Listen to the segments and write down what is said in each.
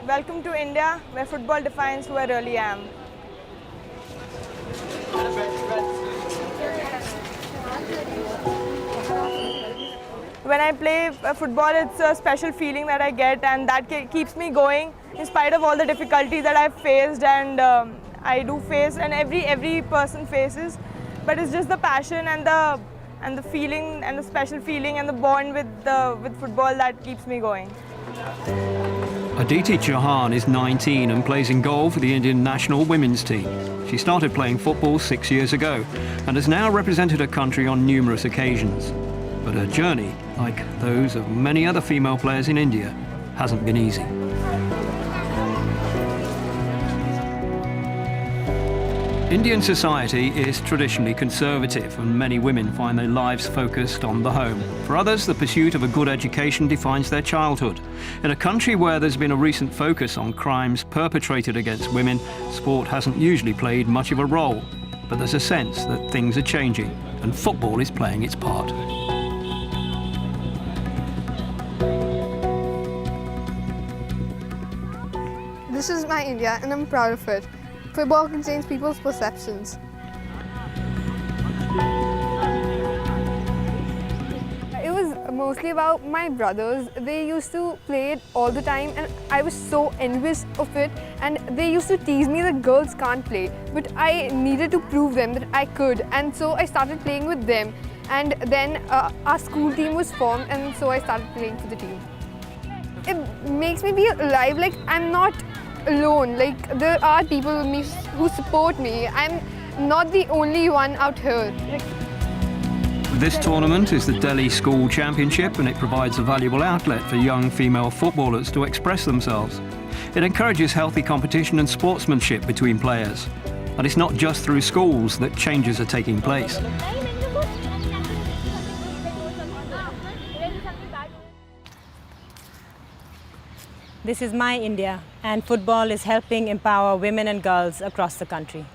Welcome to India, where football defines who I really am. When I play football, it's a special feeling that I get, and that keeps me going in spite of all the difficulties that I've faced and I do face, and every person faces. But it's just the passion and the feeling and the special feeling and the bond with football that keeps me going. Aditi Chauhan is 19 and plays in goal for the Indian national women's team. She started playing football 6 years ago and has now represented her country on numerous occasions. But her journey, like those of many other female players in India, hasn't been easy. Indian society is traditionally conservative, and many women find their lives focused on the home. For others, the pursuit of a good education defines their childhood. In a country where there's been a recent focus on crimes perpetrated against women, sport hasn't usually played much of a role. But there's a sense that things are changing, and football is playing its part. This is my India, and I'm proud of it. Football can change people's perceptions. It was mostly about my brothers. They used to play it all the time, and I was so envious of it. And they used to tease me that girls can't play, but I needed to prove them that I could. And so I started playing with them. And then our school team was formed, and so I started playing for the team. It makes me feel alive, like I'm not alone. Like there are people with me who support me. I'm not the only one out here. This tournament is the Delhi School Championship, and it provides a valuable outlet for young female footballers to express themselves. It encourages healthy competition and sportsmanship between players. And it's not just through schools that changes are taking place. This is my India, and football is helping empower women and girls across the country.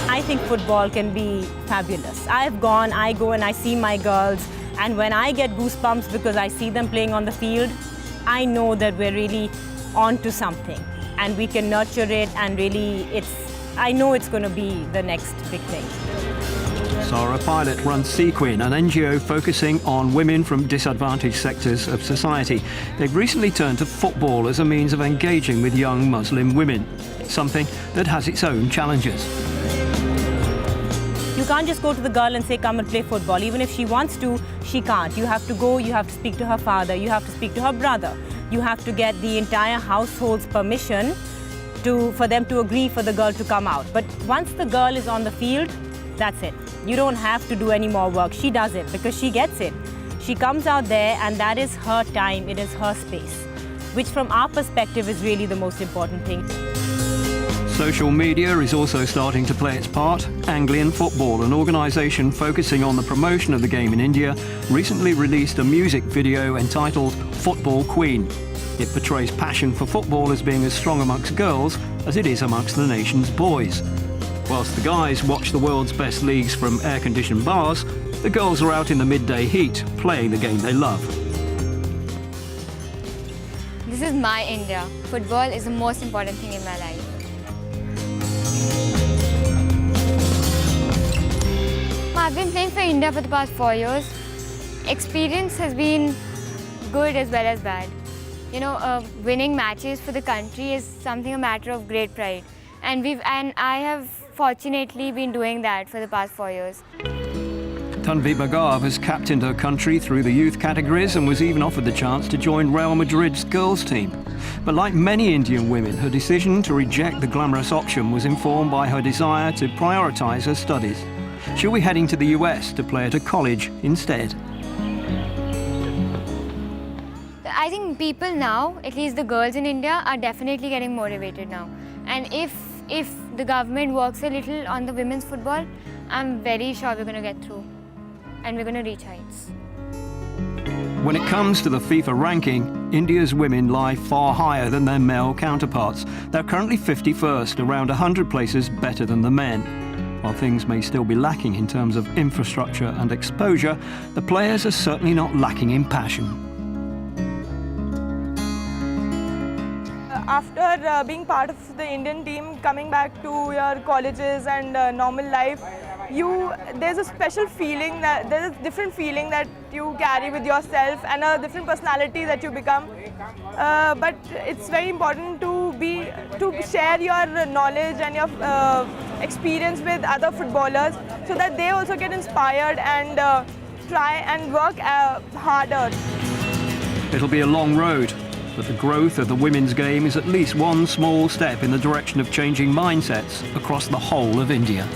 I think football can be fabulous. I go and I see my girls, and when I get goosebumps because I see them playing on the field, I know that we're really on to something, and we can nurture it, and really I know it's going to be the next big thing. Sarah Pilot runs Sequin, an NGO focusing on women from disadvantaged sectors of society. They've recently turned to football as a means of engaging with young Muslim women, something that has its own challenges. You can't just go to the girl and say, come and play football. Even if she wants to, she can't. You have to go, you have to speak to her father, you have to speak to her brother. You have to get the entire household's permission for them to agree for the girl to come out. But once the girl is on the field, that's it. You don't have to do any more work. She does it because she gets it. She comes out there, and that is her time, it is her space, which from our perspective is really the most important thing. Social media is also starting to play its part. Anglian Football, an organisation focusing on the promotion of the game in India, recently released a music video entitled Football Queen. It portrays passion for football as being as strong amongst girls as it is amongst the nation's boys. Whilst the guys watch the world's best leagues from air-conditioned bars, the girls are out in the midday heat, playing the game they love. This is my India. Football is the most important thing in my life. I've been playing for India for the past 4 years. Experience has been good as well as bad. You know, winning matches for the country is a matter of great pride. And I have fortunately been doing that for the past 4 years. Tanvi Bagav has captained her country through the youth categories and was even offered the chance to join Real Madrid's girls team. But like many Indian women, her decision to reject the glamorous option was informed by her desire to prioritise her studies. She'll be heading to the US to play at a college instead. I think people now, at least the girls in India, are definitely getting motivated now. And if the government works a little on the women's football, I'm very sure we're going to get through and we're going to reach heights. When it comes to the FIFA ranking, India's women lie far higher than their male counterparts. They're currently 51st, around 100 places better than the men. While things may still be lacking in terms of infrastructure and exposure, the players are certainly not lacking in passion. after being part of the Indian team, coming back to your colleges and normal life, there's a special feeling, that there's a different feeling that you carry with yourself and a different personality that you become. But it's very important to share your knowledge and your experience with other footballers, so that they also get inspired and try and work harder. It'll be a long road, but the growth of the women's game is at least one small step in the direction of changing mindsets across the whole of India.